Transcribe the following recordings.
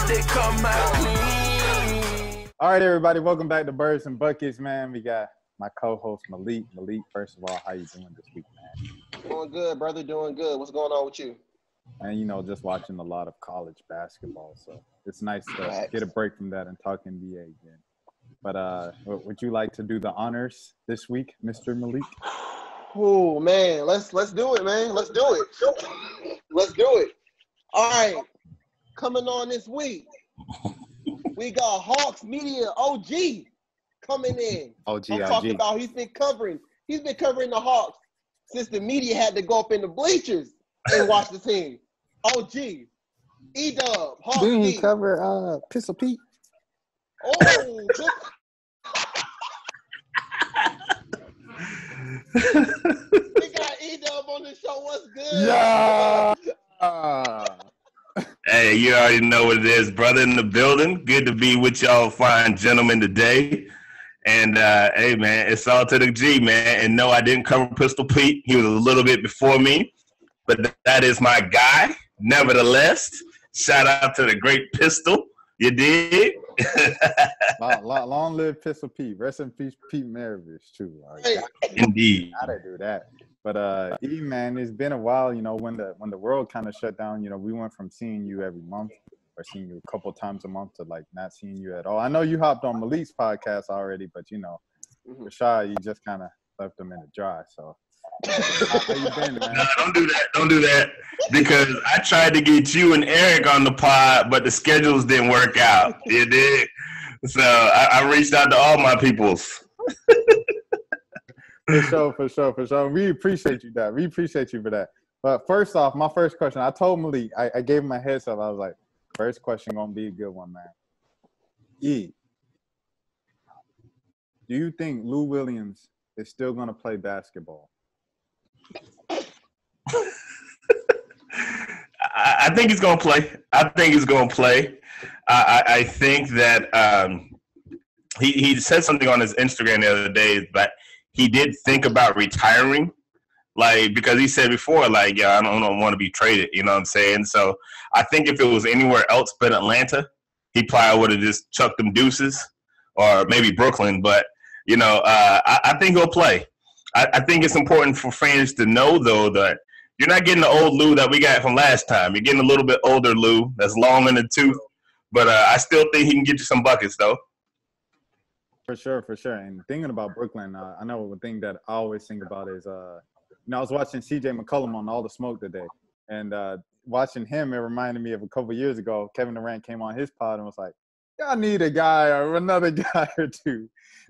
they come out clean. All right, everybody, welcome back to Birds and Buckets, man. We got my co-host Malik. Malik, first of all, how you doing this week, man? Doing good, brother. Doing good. What's going on with you? And, you know, just watching a lot of college basketball, so it's nice to get a break from that and talk NBA again. But would you like to do the honors this week, Mr. Malik? Oh, man. Let's do it, man. Let's do it. Let's do it. All right. Coming on this week, we got Hawks Media OG coming in. OG. I'm talking about he's been covering the Hawks since the media had to go up in the bleachers and watch the team. OG. E-Dub. Hawks Didn't he Beat. cover Pistol Pete? Oh, we got E-Dub on the show. What's good? Yeah. Hey, you already know what it is, brother, in the building. Good to be with y'all fine gentlemen today. And, hey, man, it's all to the G, man. And no, I didn't cover Pistol Pete. He was a little bit before me. But that is my guy. Nevertheless, shout out to the great Pistol. You dig? Long live Pistol Pete. Rest in peace, Pete Maravich, too. Hey. Indeed. Gotta do that. But E, man, it's been a while. You know, when the world kind of shut down, you know, we went from seeing you every month or seeing you a couple times a month to like not seeing you at all. I know you hopped on Malik's podcast already, but you know, Rashad, you just kind of left him in the dry. So how you been, man? No, don't do that. Because I tried to get you and Eric on the pod, but the schedules didn't work out. You did. So I reached out to all my peoples. For sure. We appreciate you, that. We appreciate you for that. But first off, my first question, I told Malik, I gave him a heads up. I was like, first question gonna be a good one, man. E, do you think Lou Williams is still gonna play basketball? I think he's gonna play. I think that he said something on his Instagram the other day, but he did think about retiring, like, because he said before, like, yeah, I don't want to be traded, you know what I'm saying? So I think if it was anywhere else but Atlanta, he probably would have just chucked them deuces, or maybe Brooklyn. But, you know, I think he'll play. I think it's important for fans to know, though, that you're not getting the old Lou that we got from last time. You're getting a little bit older Lou that's long in the tooth. But I still think he can get you some buckets, though. For sure. And thinking about Brooklyn, I know one thing that I always think about is, you know, I was watching C.J. McCollum on All the Smoke today. And watching him, it reminded me of a couple years ago, Kevin Durant came on his pod and was like, y'all need a guy or another guy or two.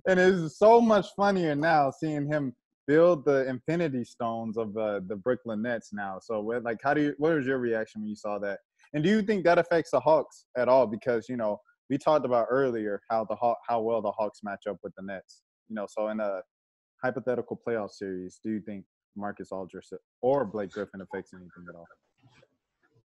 And it's so much funnier now seeing him build the infinity stones of the Brooklyn Nets now. So, what was your reaction when you saw that? And do you think that affects the Hawks at all? Because, you know, we talked about earlier how well the Hawks match up with the Nets. You know, so in a hypothetical playoff series, do you think Marcus Aldridge or Blake Griffin affects anything at all?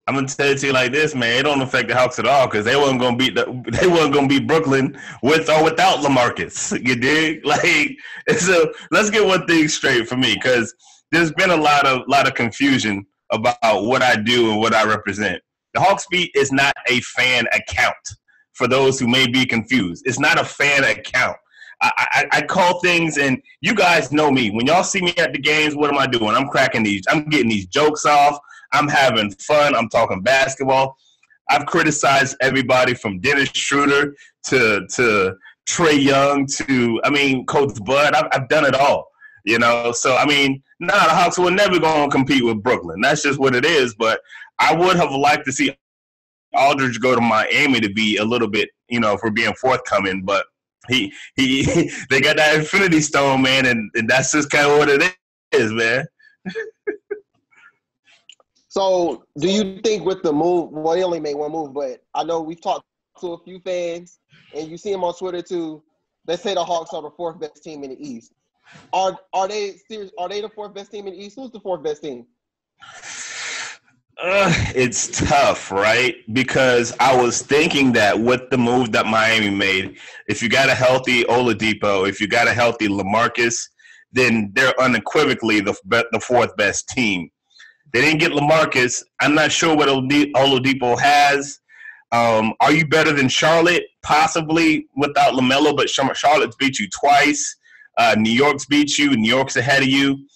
I'm gonna tell it to you like this, man. It don't affect the Hawks at all because they wasn't gonna beat Brooklyn with or without LaMarcus. You dig? Like, so let's get one thing straight for me, because there's been a lot of confusion about what I do and what I represent. The HawksBeat is not a fan account. For those who may be confused, it's not a fan account. I call things, and you guys know me. When y'all see me at the games, what am I doing? I'm getting these jokes off. I'm having fun. I'm talking basketball. I've criticized everybody from Dennis Schroeder to Trae Young to, Coach Bud. I've done it all, you know. So, the Hawks were never going to compete with Brooklyn. That's just what it is. But I would have liked to see Aldridge go to Miami to be a little bit, you know, for being forthcoming. But they got that Infinity Stone, man, and that's just kind of what it is, man. So, do you think with the move, well, he only made one move, but I know we've talked to a few fans, and you see them on Twitter too. They say the Hawks are the fourth best team in the East. Are they serious? Are they the fourth best team in the East? Who's the fourth best team? It's tough, right? Because I was thinking that with the move that Miami made, if you got a healthy Oladipo, if you got a healthy LaMarcus, then they're unequivocally the fourth best team. They didn't get LaMarcus. I'm not sure what Oladipo has. Are you better than Charlotte? Possibly without LaMelo, but Charlotte's beat you twice. New York's beat you. New York's ahead of you.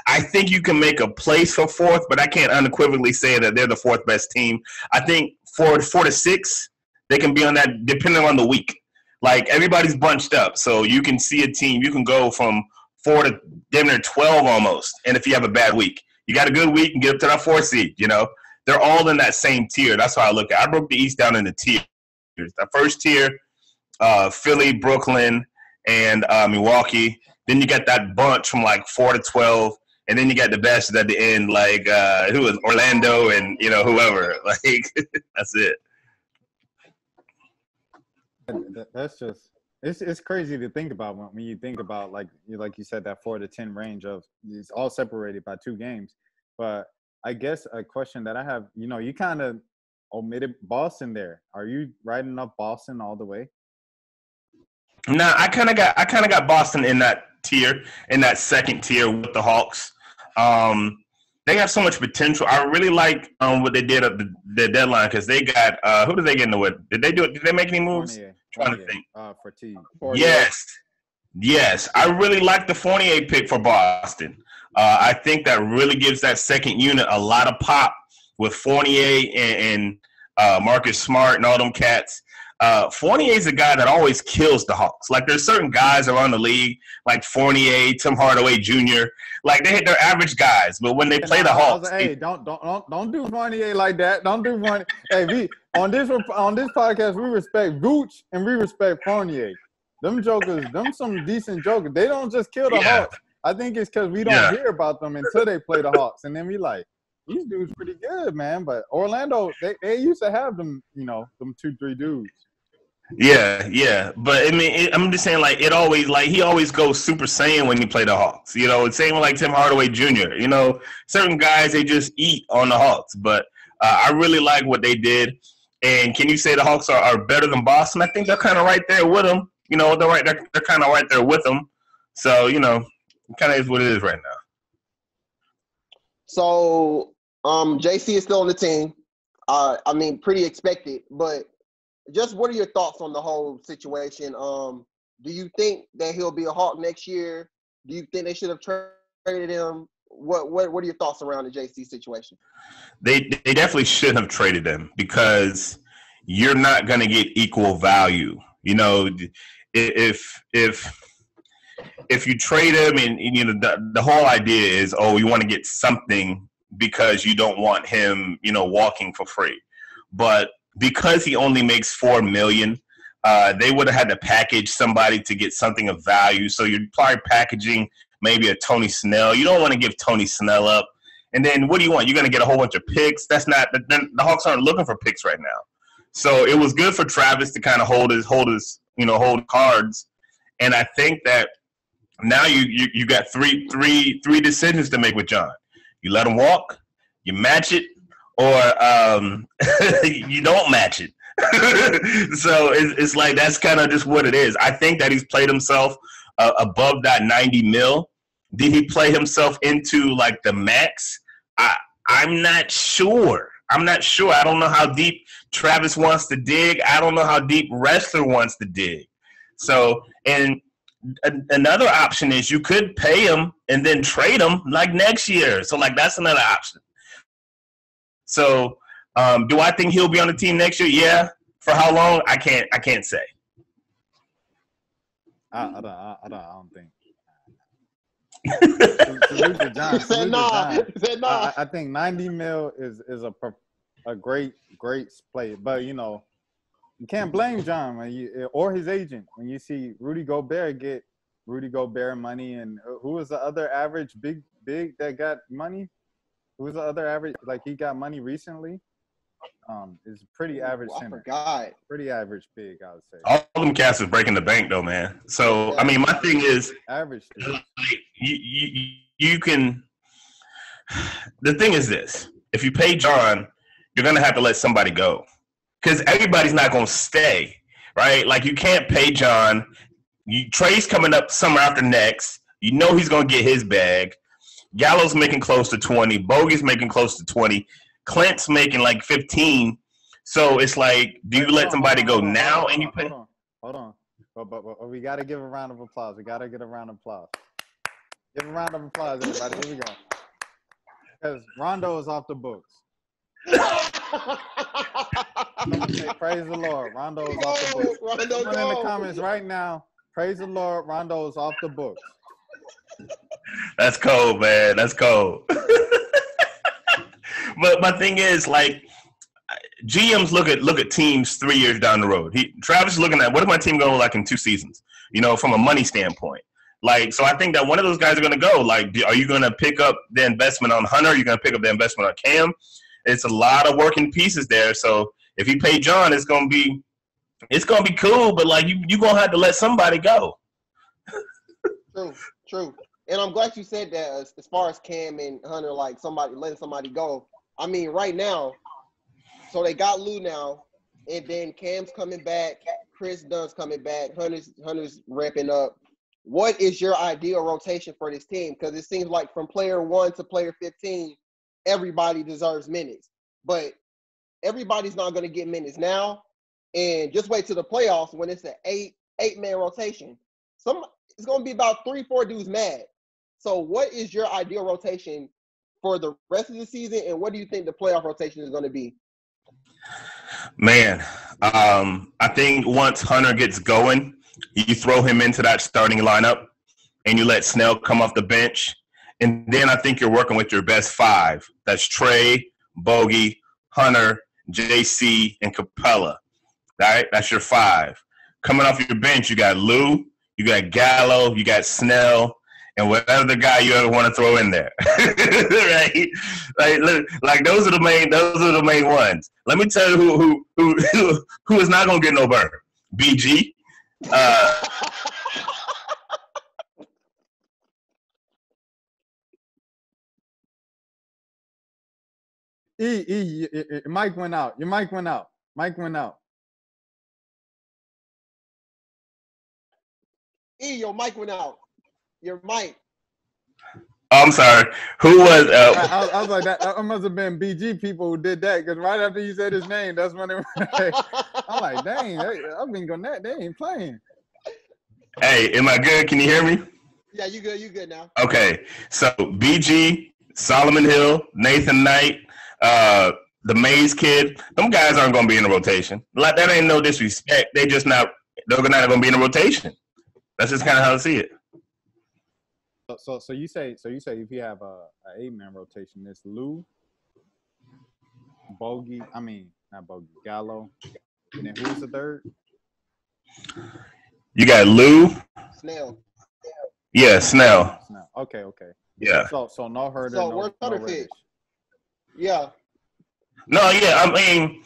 I think you can make a place for fourth, but I can't unequivocally say that they're the fourth best team. I think four to six, they can be on that depending on the week. Like, everybody's bunched up, so you can see a team. You can go from 4 to damn near 12 almost, and if you have a bad week. You got a good week and get up to that 4th seed, you know. They're all in that same tier. That's how I look at it. I broke the East down into tiers. The first tier, Philly, Brooklyn, and Milwaukee. Then you got that bunch from like 4 to 12, and then you got the best at the end, like who was Orlando and whoever. Like that's it. That's just it's crazy to think about when you think about like you said, that 4 to 10 range of it's all separated by 2 games. But I guess a question that I have, you kind of omitted Boston there. Are you writing up Boston all the way? No, I kind of got Boston in that tier, in that second tier with the Hawks. They have so much potential. I really like what they did at the deadline because they got who did they get into with? Did they make any moves? Trying to think. For T. Yes. I really like the Fournier pick for Boston. I think that really gives that second unit a lot of pop with Fournier and Marcus Smart and all them cats. Fournier's a guy that always kills the Hawks. Like, there's certain guys around the league, like Fournier, Tim Hardaway Jr. Like, they're average guys, but when they play the Hawks, hey, don't do Fournier like that. Don't do Fournier. Hey, on this podcast, we respect Vooch and we respect Fournier. Them jokers, some decent jokers. They don't just kill the Hawks. I think it's because we don't hear about them until they play the Hawks, and then we like, these dudes pretty good, man. But Orlando, they used to have them, them 2-3 dudes. Yeah. But I mean, I'm just saying, like, he always goes Super Saiyan when you play the Hawks. It's same with like Tim Hardaway Jr. Certain guys, they just eat on the Hawks. But I really like what they did. And can you say the Hawks are better than Boston? I think they're kind of right there with them. They're kind of right there with them. So it kind of is what it is right now. So JC is still on the team. I mean, pretty expected, but just what are your thoughts on the whole situation? Do you think that he'll be a Hawk next year? Do you think they should have traded him? What are your thoughts around the JC situation? They definitely should have traded him because you're not going to get equal value. If you trade him and the whole idea is, you want to get something because you don't want him, walking for free. But because he only makes $4 million, they would have had to package somebody to get something of value. So you're probably packaging maybe a Tony Snell. You don't want to give Tony Snell up. And then what do you want? You're going to get a whole bunch of picks. That's not the Hawks aren't looking for picks right now. So it was good for Travis to kind of hold cards. And I think that now you got three decisions to make with John. You let him walk, you match it, or you don't match it. So it's like that's kind of just what it is. I think that he's played himself above that 90 mil. Did he play himself into like the max? I'm not sure. I don't know how deep Travis wants to dig. I don't know how deep Wrestler wants to dig. So, and another option is you could pay him and then trade him like next year. So, like, that's another option. So, do I think he'll be on the team next year? Yeah. For how long? I can't say. I don't think. Salute to John. He said no. I think 90 mil is a great play, but you can't blame John or his agent when you see Rudy Gobert get Rudy Gobert money, and who was the other average big that got money? Who was the other average? Like, he got money recently. Is pretty average center. I forgot. Pretty average big, I would say. All of them cats is breaking the bank though, man. So I mean, my thing is average. You can. The thing is this: if you pay John, you're gonna have to let somebody go, because everybody's not gonna stay, right? Like, you can't pay John. Trey's coming up summer after next. You know he's gonna get his bag. Gallo's making close to 20. Bogey's making close to 20. Clint's making like 15. So it's like, do you let somebody go now and you pay? Hold on. But we got to give a round of applause. We got to get a round of applause. Give a round of applause, everybody. Here we go. Because Rondo is off the books. Praise the Lord. Rondo is off the books. Someone in the comments right now, praise the Lord. Rondo is off the books. That's cold, man. That's cold. But my thing is, like, GMs look at teams 3 years down the road. Travis is looking at, what is my team going to look like in 2 seasons? You know, from a money standpoint. Like, so I think that one of those guys are going to go. Like, are you going to pick up the investment on Hunter? Are you going to pick up the investment on Cam? It's a lot of working pieces there. So if you pay John, it's going to be cool. But like, you going to have to let somebody go. True. And I'm glad you said that as far as Cam and Hunter, like letting somebody go. I mean, right now, so they got Lou now, and then Cam's coming back, Chris Dunn's coming back, Hunter's ramping up. What is your ideal rotation for this team? Because it seems like from player 1 to player 15, everybody deserves minutes. But everybody's not going to get minutes now. And just wait till the playoffs when it's an eight-man rotation. It's going to be about 3-4 dudes mad. So what is your ideal rotation for the rest of the season, and what do you think the playoff rotation is going to be? Man, I think once Hunter gets going, you throw him into that starting lineup and you let Snell come off the bench. And then I think you're working with your best 5. That's Trey, Bogey, Hunter, JC, and Capella. All right, that's your 5. Coming off your bench, you got Lou, you got Gallo, you got Snell, and whatever the guy you ever want to throw in there. Right? Like those are the main ones. Let me tell you who is not gonna get no burn. BG. Your mic went out. Mike went out. Your mic went out. Your mic. I'm sorry. Who was? I was like, that must have been BG people who did that, because right after you said his name, that's when it. I'm like, dang, I've been going that. They ain't playing. Hey, am I good? Can you hear me? Yeah, you good. You good now? Okay, so BG, Solomon Hill, Nathan Knight, the Mays kid. Them guys aren't going to be in the rotation. Like, that ain't no disrespect. They're not going to be in the rotation. That's just kind of how I see it. So you say if you have a 8-man rotation, it's Lou, Bogey. I mean, not Bogey, Gallo, and then who's the third? You got Lou. Snell. Yeah, Snell. Okay. Yeah. So no Herder. So no, where's no Hunter Reddish. fit? Yeah. No, yeah. I mean,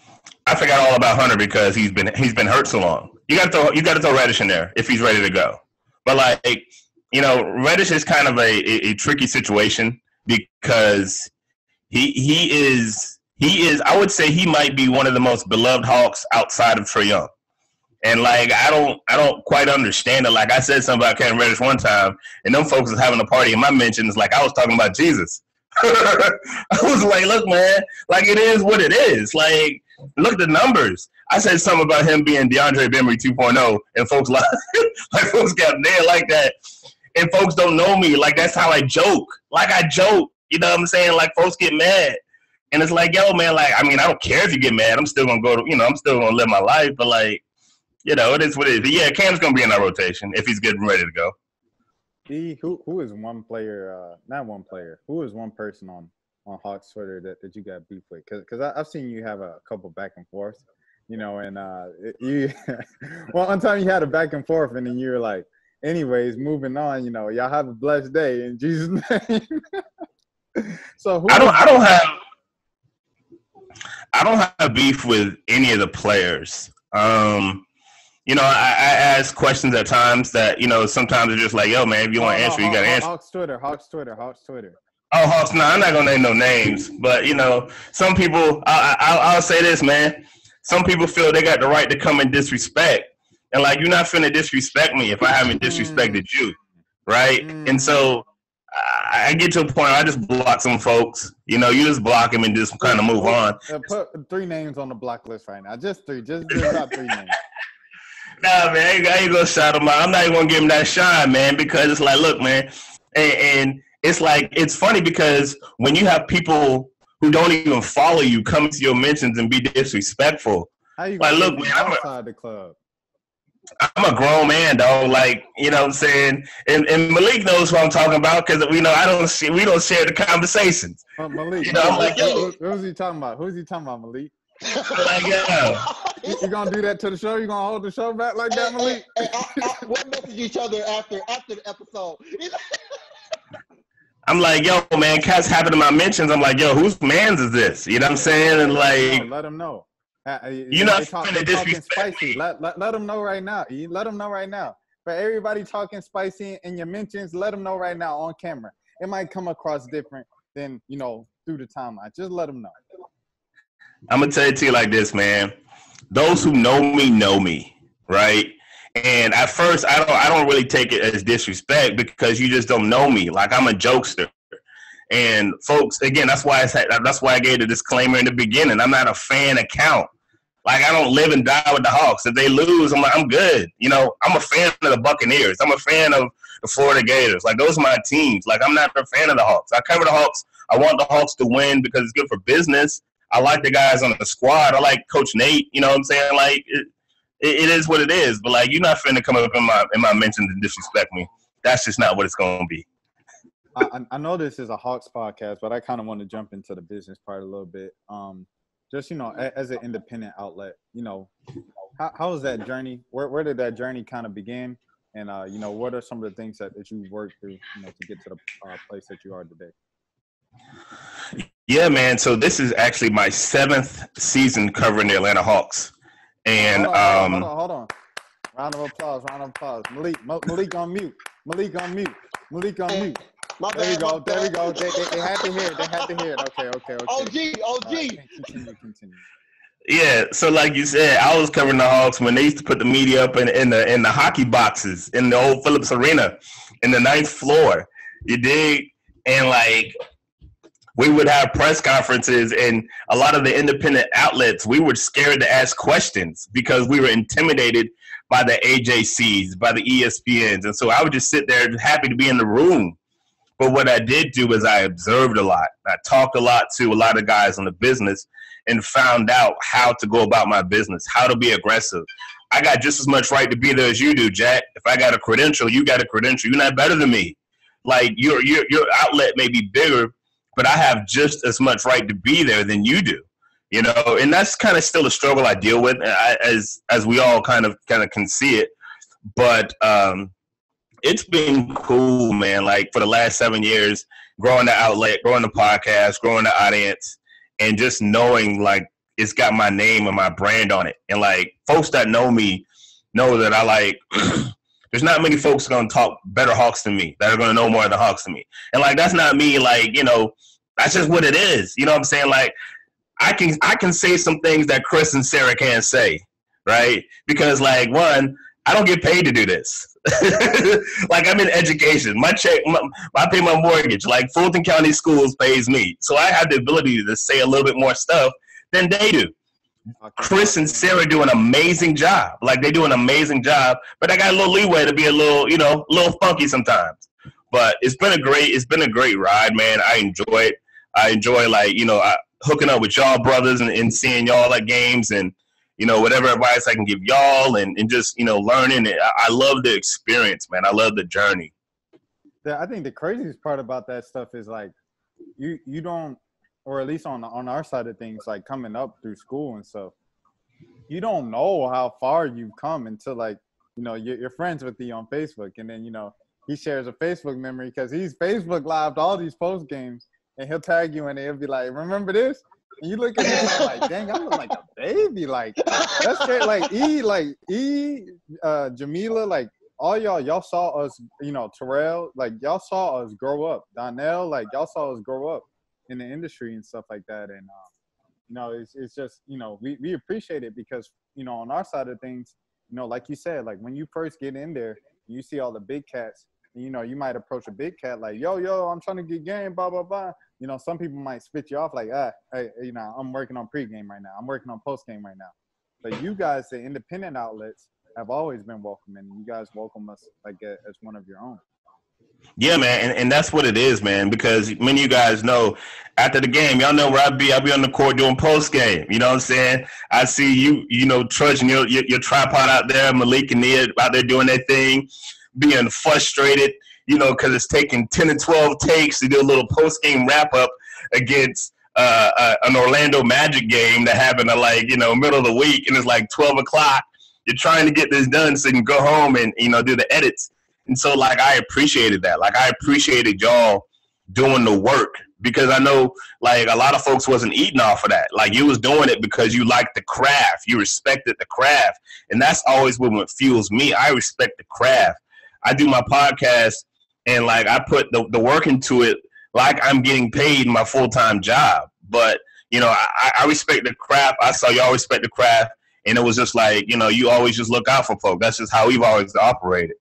I forgot all about Hunter because he's been hurt so long. You got to throw Reddish in there if he's ready to go. But like, you know, Reddish is kind of a tricky situation because he is I would say he might be one of the most beloved Hawks outside of Trae Young. And like, I don't quite understand it. Like, I said something about Cam Reddish one time, and them folks was having a party in my mentions like I was talking about Jesus. I was like, look, man, like, it is what it is. Like, look at the numbers. I said something about him being DeAndre Bembry 2.0, and folks like folks got there like that. And folks don't know me. Like, that's how I joke. Like, I joke. You know what I'm saying? Like, folks get mad. And it's like, yo, man, like, I mean, I don't care if you get mad. I'm still going to go to, you know, I'm still going to live my life. But, like, you know, it is what it is. But yeah, Cam's going to be in our rotation if he's getting ready to go. Who is one player, not one player, who is one person on Hawks Twitter that you got beef with? Because I've seen you have a couple back and forth, you know, and you – well, one time you had a back and forth, and then you were like, anyways, moving on, you know, y'all have a blessed day in Jesus' name. So I don't have beef with any of the players. You know, I ask questions at times that, you know, sometimes it's just like, yo, man, if you want to answer, you got to answer. Hawks Twitter. Oh, Hawks, no, I'm not going to name no names. But, you know, some people, I'll say this, man. Some people feel they got the right to come and disrespect. And, like, you're not finna disrespect me if I haven't disrespected you, right? And so I get to a point where I just block some folks. You know, you just block them and just kind of move on. Put 3 names on the block list right now. Just 3. Just about 3 names. Nah, man, I ain't gonna shout them out. I'm not even gonna give them that shine, man, because it's like, look, man, and it's like, it's funny because when you have people who don't even follow you come to your mentions and be disrespectful, How you like, gonna look, man, outside the club? I'm a grown man, dog. Like, you know what I'm saying? And Malik knows what I'm talking about because, you know, we don't share the conversations. Malik, you know, I'm like, yo. Who's he talking about? Who's he talking about, Malik? Like, yeah. You gonna do that to the show? You gonna hold the show back like that, Malik? We'll message each other after the episode. I'm like, yo, man, cats happen to my mentions. I'm like, yo, whose man's is this? You know what I'm saying? And like, let them know. You're not finna disrespect spicy. Let them know right now. Let them know right now. For everybody talking spicy in your mentions, let them know right now on camera. It might come across different than, you know, through the timeline. Just let them know. I'm gonna tell it to you like this, man. Those who know me, right? And at first, I don't really take it as disrespect because you just don't know me. Like, I'm a jokester. And folks, again, that's why I gave the disclaimer in the beginning. I'm not a fan account. Like, I don't live and die with the Hawks. If they lose, I'm like, I'm good. You know, I'm a fan of the Buccaneers. I'm a fan of the Florida Gators. Like, those are my teams. Like, I'm not a fan of the Hawks. I cover the Hawks. I want the Hawks to win because it's good for business. I like the guys on the squad. I like Coach Nate. You know what I'm saying? Like, it is what it is. But, like, you're not finna come up in my mentions and disrespect me. That's just not what it's going to be. I know this is a Hawks podcast, but I kind of want to jump into the business part a little bit. Just, you know, as an independent outlet, you know, how was that journey? Where did that journey kind of begin? And, you know, what are some of the things that you worked through, you know, to get to the place that you are today? Yeah, man. So this is actually my 7th season covering the Atlanta Hawks. And hold on. Round of applause. Malik on mute. Malik on mute. There we go. They had to hear it. Okay. OG. Continue. Yeah, so like you said, I was covering the Hawks when they used to put the media up in the hockey boxes in the old Phillips Arena in the 9th floor. You dig? And like, we would have press conferences, and a lot of the independent outlets, we were scared to ask questions because we were intimidated by the AJCs, by the ESPNs. And so I would just sit there happy to be in the room. But what I did do is I observed a lot. I talked a lot to a lot of guys in the business and found out how to go about my business, how to be aggressive. I got just as much right to be there as you do, Jack. If I got a credential, you got a credential. You're not better than me. Like, your outlet may be bigger, but I have just as much right to be there than you do. You know, and that's kind of still a struggle I deal with, as we all kind of can see it. But it's been cool, man. Like, for the last 7 years, growing the outlet, growing the podcast, growing the audience, and just knowing, like, it's got my name and my brand on it. And, like, folks that know me know that I, like, there's not many folks going to talk better Hawks than me, that are going to know more of the Hawks than me. And, like, that's not me, like, you know, that's just what it is. You know what I'm saying? Like, I can say some things that Chris and Sarah can't say, right? Because, like, one, I don't get paid to do this. Like, I'm in education. I pay my mortgage. Like, Fulton County Schools pays me. So I have the ability to say a little bit more stuff than they do. Chris and Sarah do an amazing job. Like, they do an amazing job, but I got a little leeway to be a little, you know, a little funky sometimes. But it's been a great ride, man. I enjoy it. I enjoy, like, you know, hooking up with y'all brothers and seeing y'all at games and, you know, whatever advice I can give y'all and just, you know, learning it. I love the experience, man. I love the journey. Yeah, I think the craziest part about that stuff is, like, you don't, or at least on our side of things, like, coming up through school and stuff, you don't know how far you've come until, like, you know, you're friends with you on Facebook. And then, you know, he shares a Facebook memory because he's Facebook lived all these post games, and he'll tag you and he'll be like, remember this? And you look at him like, dang, I look like a baby. Like, that's great. Like, Jamila, like, all y'all saw us, you know, Terrell, like, y'all saw us grow up. Donnell, like, y'all saw us grow up in the industry and stuff like that. And, you know, it's just, you know, we appreciate it because, you know, on our side of things, you know, like you said, like, when you first get in there, you see all the big cats, you know, you might approach a big cat like, yo, I'm trying to get game, blah, blah, blah. You know, some people might spit you off like, hey, you know, I'm working on pregame right now. I'm working on postgame right now. But you guys, the independent outlets, have always been welcoming. You guys welcome us like as one of your own. Yeah, man, and that's what it is, man, because many of you guys know after the game, y'all know where I'll be on the court doing post game. You know what I'm saying? I see you know, trudging your tripod out there, Malik and Nia out there doing their thing, being frustrated, you know, because it's taking 10 and 12 takes to do a little post game wrap up against an Orlando Magic game that happened at, like, you know, middle of the week, and it's like 12 o'clock. You're trying to get this done so you can go home and, you know, do the edits. And so, like, I appreciated that. Like, I appreciated y'all doing the work, because I know, like, a lot of folks wasn't eating off of that. Like, you was doing it because you liked the craft. You respected the craft. And that's always what fuels me. I respect the craft. I do my podcast, and, like, I put the work into it like I'm getting paid my full-time job. But, you know, I respect the craft. I saw y'all respect the craft. And it was just like, you know, you always just look out for folks. That's just how we've always operated.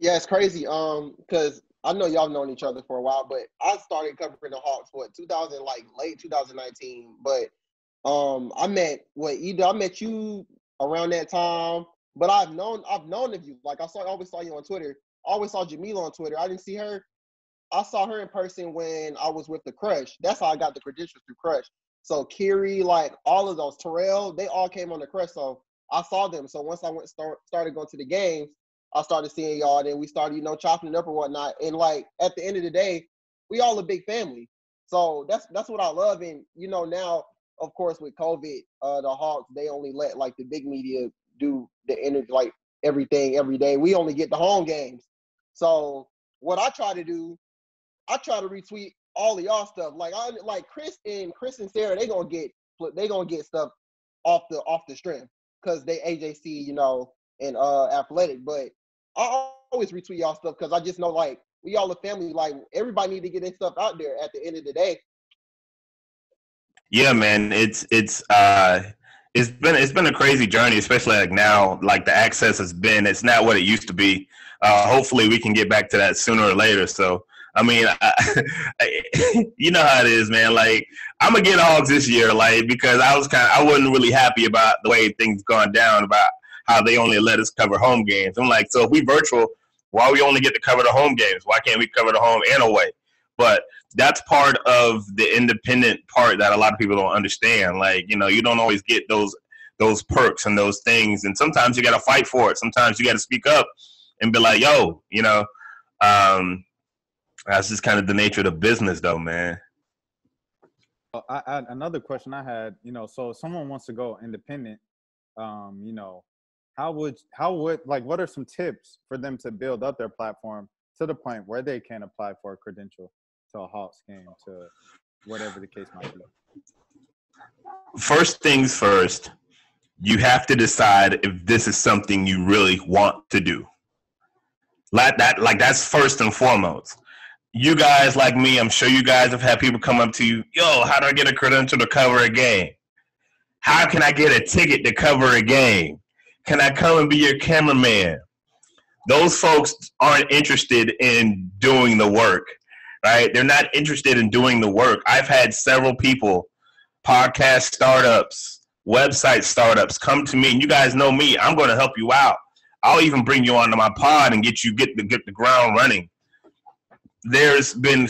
Yeah, it's crazy. Because I know y'all known each other for a while, but I started covering the Hawks late 2019. But I met you around that time. But I've known of you. Like, always saw you on Twitter. I always saw Jamila on Twitter. I didn't see her. I saw her in person when I was with the Crush. That's how I got the credentials through Crush. So Kiri, like, all of those, Terrell, they all came on the Crush. So I saw them. So once I started going to the games, I started seeing y'all, and then we started, you know, chopping it up or whatnot. And, like, at the end of the day, we all a big family. So that's what I love. And, you know, now, of course, with COVID, the Hawks, they only let, like, the big media do the interview, like, everything every day. We only get the home games. So what I try to do, I try to retweet all of y'all stuff. Like Chris and Sarah, they gonna get stuff off the strength because they AJC, you know, and athletic. But I always retweet y'all stuff because I just know, like, we all a family. Like, everybody need to get their stuff out there at the end of the day. Yeah, man, it's been a crazy journey, especially like now. Like, the access it's not what it used to be. Hopefully, we can get back to that sooner or later. So, I mean, you know how it is, man. Like, I'm gonna get Hogs this year, like, because I wasn't really happy about the way things gone down, about how they only let us cover home games. I'm like, so if we virtual, why we only get to cover the home games? Why can't we cover the home and away? But that's part of the independent part that a lot of people don't understand. Like, you know, you don't always get those perks and those things, and sometimes you got to fight for it. Sometimes you got to speak up and be like, yo, you know. That's just kind of the nature of the business, though, man. Another question I had, you know, so if someone wants to go independent, you know, how would like, what are some tips for them to build up their platform to the point where they can apply for a credential to a Hawks game, to whatever the case might be? First things first, you have to decide if this is something you really want to do. Like that's first and foremost. You guys, like me, I'm sure you guys have had people come up to you, yo, how do I get a credential to cover a game? How can I get a ticket to cover a game? Can I come and be your cameraman? Those folks aren't interested in doing the work, right? They're not interested in doing the work. I've had several people, podcast startups, website startups, come to me, and you guys know me. I'm going to help you out. I'll even bring you onto my pod and get the ground running. There's been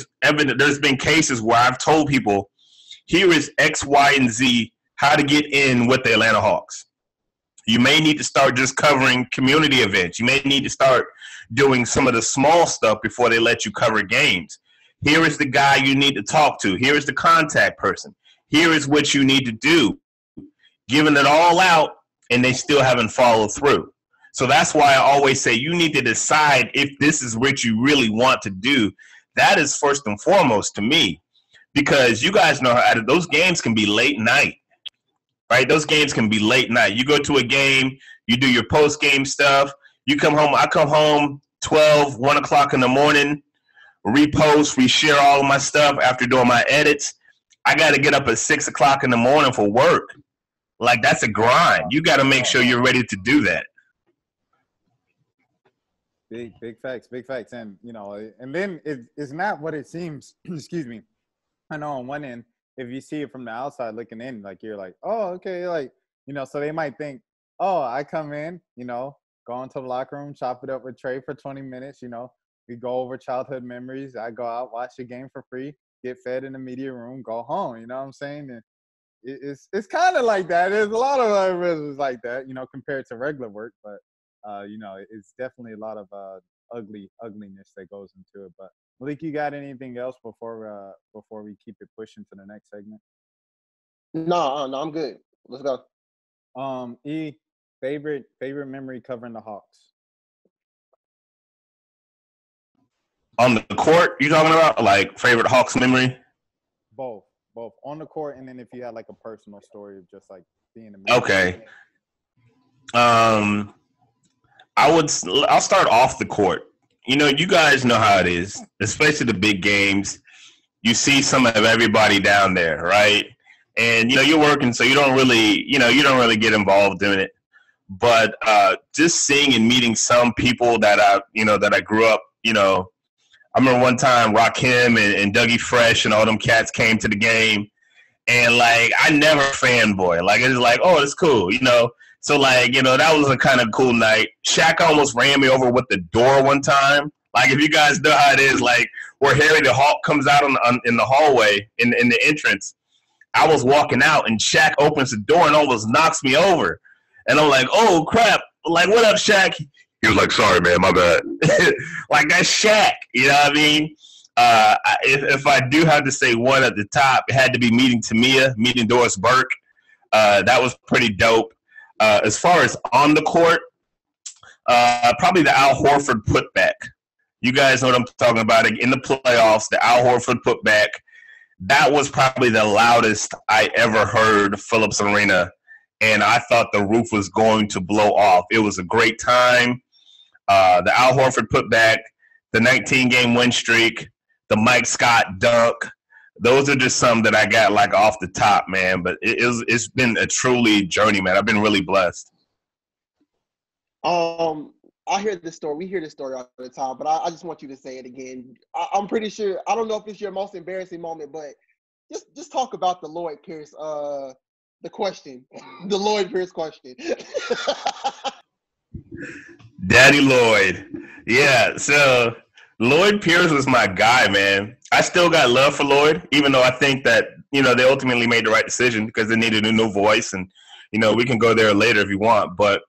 cases where I've told people, here is X, Y, and Z, how to get in with the Atlanta Hawks. You may need to start just covering community events. You may need to start doing some of the small stuff before they let you cover games. Here is the guy you need to talk to. Here is the contact person. Here is what you need to do. Giving it all out, and they still haven't followed through. So that's why I always say you need to decide if this is what you really want to do. That is first and foremost to me, because you guys know how those games can be late night, right? Those games can be late night. You go to a game, you do your post-game stuff. You come home. I come home 12, 1 o'clock in the morning, repost, reshare all of my stuff after doing my edits. I got to get up at 6 o'clock in the morning for work. Like, that's a grind. You got to make sure you're ready to do that. Big facts, and and then it's not what it seems. Excuse me. I know on one end, if you see it from the outside looking in, like you're like, oh, okay, like so they might think, oh, I come in, go into the locker room, chop it up with Trey for 20 minutes, we go over childhood memories. I go out, watch the game for free, get fed in the media room, go home. You know what I'm saying? And it's kind of like that. There's a lot of business like that, compared to regular work, but it's definitely a lot of ugliness that goes into it. But Malik, you got anything else before we keep it pushing to the next segment? No, I'm good. Let's go. E, favorite memory covering the Hawks? On the court, you talking about like favorite Hawks memory? Both on the court, and then if you had like a personal story of just like being a okay. I'll start off the court. You guys know how it is, especially the big games. You see some of everybody down there, right? And you're working, so you don't really get involved in it. But just seeing and meeting some people that I grew up, I remember one time Rakim and Dougie Fresh and all them cats came to the game, and like I never fanboy. Like it's like, oh, it's cool, So like that was a kind of cool night. Shaq almost ran me over with the door one time. Like if you guys know how it is, like where Harry the Hawk comes out in the hallway in the entrance. I was walking out and Shaq opens the door and almost knocks me over, and I'm like, oh crap! Like what up, Shaq? He was like, sorry, man, my bad. Like, that's Shaq. You know what I mean? If I do have to say one at the top, it had to be meeting Tamia, meeting Doris Burke. That was pretty dope. As far as on the court, probably the Al Horford putback. You guys know what I'm talking about. In the playoffs, the Al Horford putback, that was probably the loudest I ever heard Phillips Arena, and I thought the roof was going to blow off. It was a great time. The Al Horford putback, the 19-game win streak, the Mike Scott dunk. Those are just some that I got like off the top, man. But it's been a truly journey, man. I've been really blessed. I hear this story. We hear this story all the time, but I just want you to say it again. I'm pretty sure. I don't know if it's your most embarrassing moment, but just talk about the Lloyd Pierce. The question, the Lloyd Pierce question. Daddy Lloyd. Yeah, so Lloyd Pierce was my guy, man. I still got love for Lloyd, even though I think that, they ultimately made the right decision because they needed a new voice. And, we can go there later if you want. But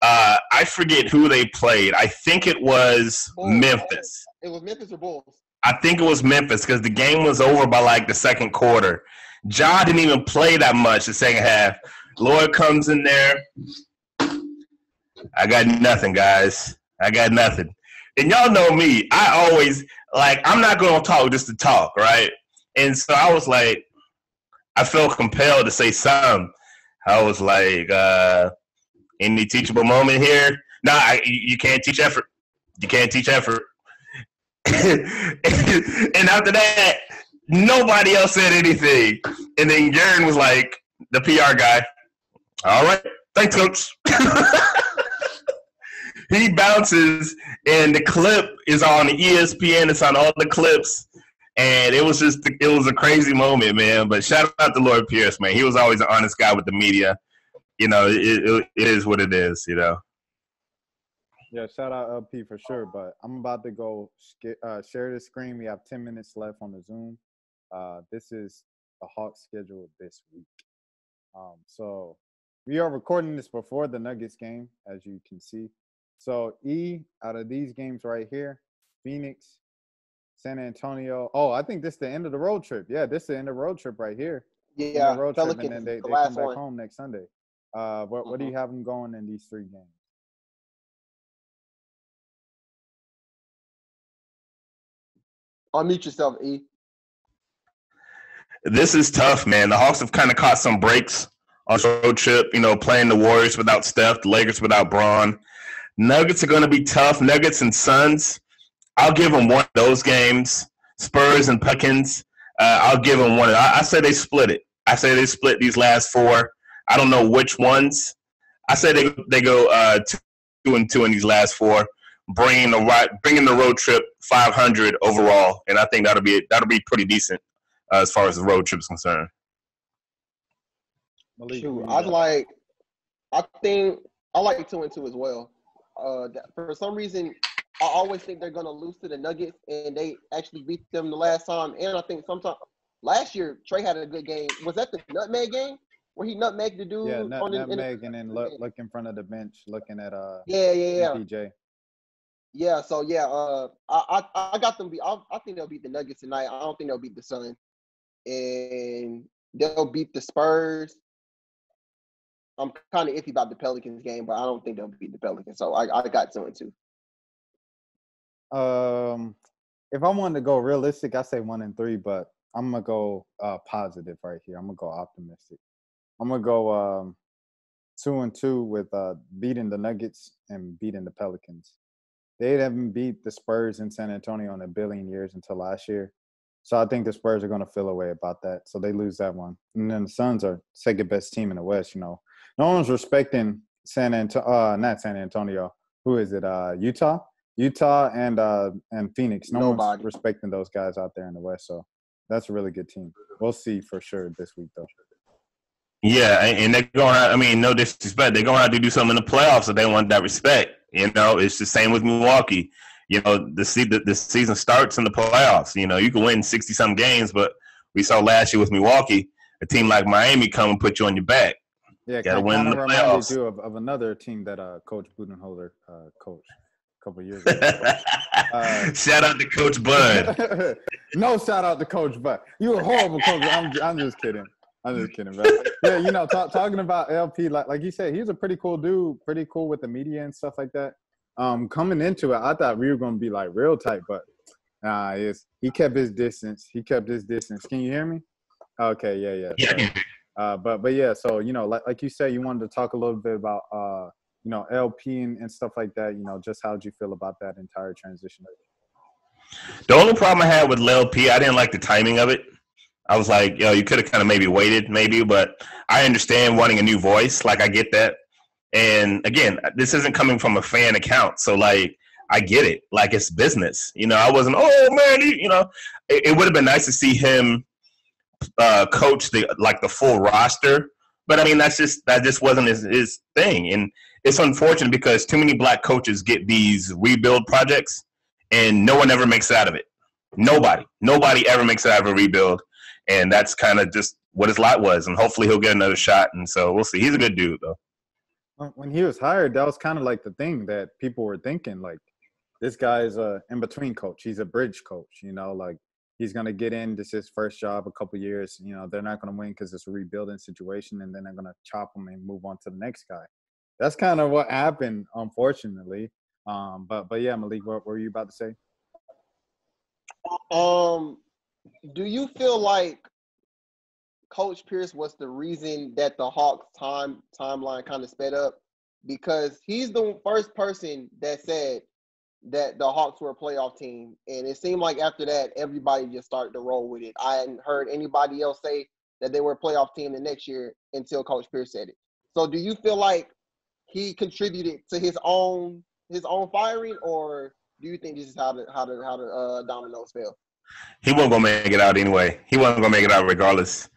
I forget who they played. I think it was Bulls. Memphis. It was Memphis or Bulls? I think it was Memphis because the game was over by like the second quarter. Ja didn't even play that much the second half. Lloyd comes in there. I got nothing, guys. I got nothing. And y'all know me. I always, I'm not going to talk just to talk, right? And so I was like, I felt compelled to say something. I was like, any teachable moment here? Nah, you can't teach effort. You can't teach effort. And after that, nobody else said anything. And then Garen was like, the PR guy, all right, thanks, coach. He bounces, and the clip is on ESPN. It's on all the clips. And it was a crazy moment, man. But shout out to Lloyd Pierce, man. He was always an honest guy with the media. It is what it is, Yeah, shout out LP for sure. But I'm about to go share the screen. We have 10 minutes left on the Zoom. This is the Hawks schedule this week. So we are recording this before the Nuggets game, as you can see. So out of these games right here, Phoenix, San Antonio. Oh, I think this is the end of the road trip. Yeah, this is the end of the road trip right here. Yeah, road trip, and then they come back one. home next Sunday. What do you have them going in these 3 games? Unmute yourself, E. This is tough, man. The Hawks have kind of caught some breaks on the road trip, playing the Warriors without Steph, the Lakers without Braun. Nuggets are going to be tough. Nuggets and Suns, I'll give them one of those games. Spurs and Pelicans, I'll give them one. I say they split it. I say they split these last 4. I don't know which ones. I say they go 2-2 in these last 4. bringing the road trip 500 overall, and I think that'll be pretty decent as far as the road trip is concerned. Malik, Shoot, I think I like 2-2 as well. For some reason, I always think they're gonna lose to the Nuggets, and they actually beat them the last time. And I think sometime last year, Trey had a good game. Was that the nutmeg game where he nutmegged the dude? yeah, nutmeg, and then look in front of the bench, looking at yeah. PJ. Yeah, so yeah, I got them. I think they'll beat the Nuggets tonight. I don't think they'll beat the Suns, and they'll beat the Spurs. I'm kind of iffy about the Pelicans game, but I don't think they'll beat the Pelicans. So I got 2-2. If I wanted to go realistic, I say 1-3, but I'm gonna go positive right here. I'm gonna go optimistic. I'm gonna go 2-2 with beating the Nuggets and beating the Pelicans. They haven't beat the Spurs in San Antonio in a billion years until last year. So I think the Spurs are going to feel a way about that. So they lose that one. And then the Suns are second best team in the West, you know. No one's respecting not San Antonio. Who is it? Utah and Phoenix. No one's respecting those guys out there in the West. So that's a really good team. We'll see for sure this week, though. Yeah, and they're going out, I mean, no disrespect. They're going to have to do something in the playoffs if they want that respect. You know, it's the same with Milwaukee. You know, the season starts in the playoffs. You know, you can win 60-some games, but we saw last year with Milwaukee, a team like Miami come and put you on your back. Yeah, got to win the playoffs. Reminded you of another team that Coach Budenholzer coached a couple of years ago. Shout out to Coach Bud. No shout out to Coach Bud. You a horrible coach. I'm just kidding. Bro. Yeah, you know, talking about LP, like you said, he's a pretty cool dude, pretty cool with the media and stuff like that. Coming into it, I thought we were going to be like real tight, but he kept his distance. Can you hear me? Okay, yeah. Yeah. But yeah, so, you know, like you said, you wanted to talk a little bit about, you know, LP and stuff like that. You know, just how did you feel about that entire transition? The only problem I had with LP, I didn't like the timing of it. I was like, yo, you could have kind of maybe waited, but I understand wanting a new voice. Like, I get that. And again, this isn't coming from a fan account. So, like, I get it. Like, it's business. You know, I wasn't, oh, man, you know. It would have been nice to see him coach the full roster. But, I mean, that just wasn't his thing. And it's unfortunate because too many black coaches get these rebuild projects, and no one ever makes it out of it. Nobody ever makes it out of a rebuild. And that's kind of just what his lot was. And hopefully he'll get another shot. And so we'll see. He's a good dude, though. When he was hired, that was kind of like the thing that people were thinking, like, this guy's a in-between coach. He's a bridge coach, you know, like he's going to get in. This is his first job, a couple of years. You know, they're not going to win because it's a rebuilding situation, and then they're going to chop him and move on to the next guy. That's kind of what happened, unfortunately. But yeah, Malik, what were you about to say? Do you feel like Coach Pierce was the reason that the Hawks timeline kind of sped up? Because he's the first person that said that the Hawks were a playoff team. And it seemed like after that, everybody just started to roll with it. I hadn't heard anybody else say that they were a playoff team the next year until Coach Pierce said it. So do you feel like he contributed to his own firing, or do you think this is how the dominoes fell? He wasn't going to make it out anyway. He wasn't going to make it out regardless.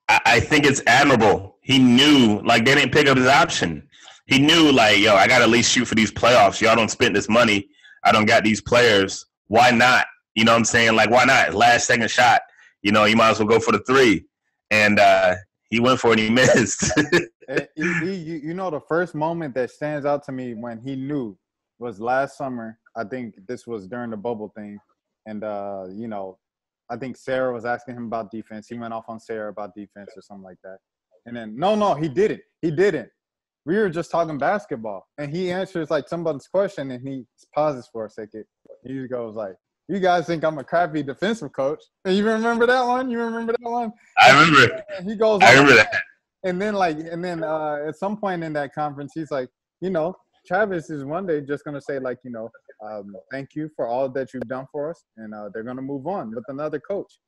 I think it's admirable. He knew, like, they didn't pick up his option. He knew, like, yo, I got to at least shoot for these playoffs. Y'all don't spend this money. I don't got these players. Why not? You know what I'm saying? Like, why not? Last second shot. You know, you might as well go for the three. And he went for it and he missed. You know, the first moment that stands out to me when he knew was last summer. I think this was during the bubble thing. And, you know, I think Sarah was asking him about defense. He went off on Sarah about defense or something like that. And then, no, he didn't. We were just talking basketball. And he answers, like, somebody's question, and he pauses for a second. He goes, like, you guys think I'm a crappy defensive coach. And you remember that one? I remember it. And he goes, I remember that. And then at some point in that conference, he's like, you know, Travis is one day just going to say, like, you know, thank you for all that you've done for us. And they're going to move on with another coach.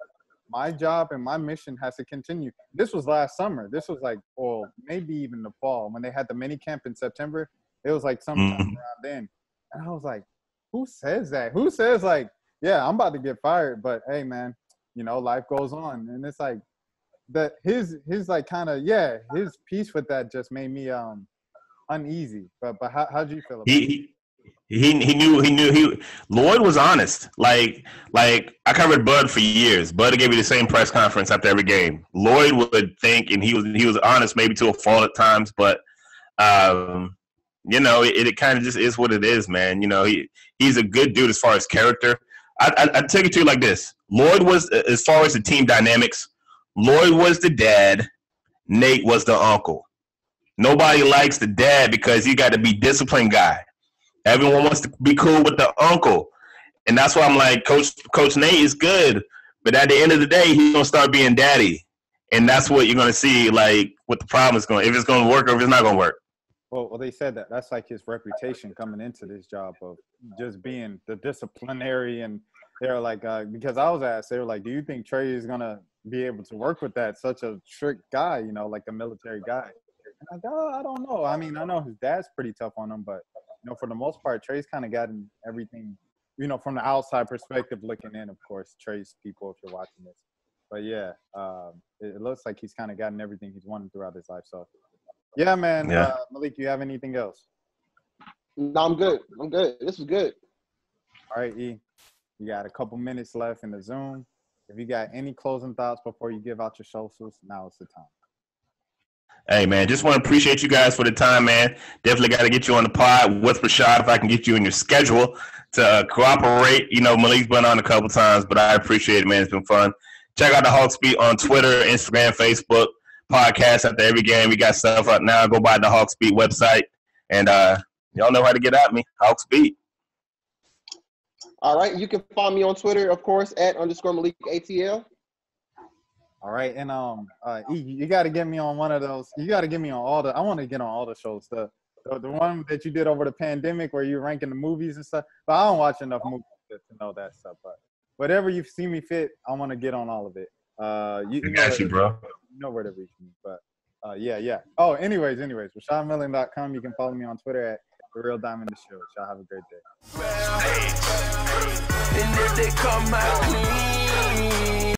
My job and my mission has to continue. This was last summer. This was like, well, maybe even the fall when they had the mini camp in September. It was like sometime around then. And I was like, who says that? Who says like, yeah, I'm about to get fired, but hey, man, you know, life goes on, and it's like that. His like kind of his piece with that just made me uneasy. But how'd you feel about it? He knew Lloyd was honest. Like I covered Bud for years. Bud gave me the same press conference after every game. Lloyd would think, and he was honest, maybe to a fault at times, but you know, it kind of just is what it is, man. You know, he's a good dude as far as character. I take it to you like this. Lloyd was, as far as the team dynamics, Lloyd was the dad, Nate was the uncle. Nobody likes the dad because he got to be disciplined guy. Everyone wants to be cool with the uncle. And that's why I'm like, Coach Nate is good. But at the end of the day, he's going to start being daddy. And that's what you're going to see, like, what the problem is going, if it's going to work or if it's not going to work. Well, they said that. That's like his reputation coming into this job of just being the disciplinary. And they're like, because I was asked, they were like, do you think Trey is going to be able to work with that? Such a strict guy, you know, like a military guy. And I go, I don't know. I mean, I know his dad's pretty tough on him, but, you know, for the most part, Trey's kind of gotten everything, you know, from the outside perspective looking in, of course, Trey's people, if you're watching this. But, yeah, it looks like he's kind of gotten everything he's wanted throughout his life. So, yeah, man. Yeah. Malik, you have anything else? No, I'm good. This was good. All right, E. You got a couple minutes left in the Zoom. If you got any closing thoughts before you give out your socials, now is the time. Hey, man, just want to appreciate you guys for the time, man. Definitely got to get you on the pod with Rashad if I can get you in your schedule to cooperate. You know, Malik's been on a couple times, but I appreciate it, man. It's been fun. Check out the HawksBeat on Twitter, Instagram, Facebook, podcast after every game. We got stuff up now. Go by the HawksBeat website. And y'all know how to get at me, HawksBeat. All right. You can find me on Twitter, of course, at _Malik ATL. All right, and E, you got to get me on one of those. You got to get me on all the. I want to get on all the shows. The one that you did over the pandemic where you're ranking the movies and stuff. But I don't watch enough movies to know that stuff. But whatever you see me fit, I want to get on all of it. You got you, bro. You know where to reach me. But yeah. Oh, anyways, RashadMilligan.com. You can follow me on Twitter at The Real Diamond The Show. Y'all have a great day. And if they come out clean.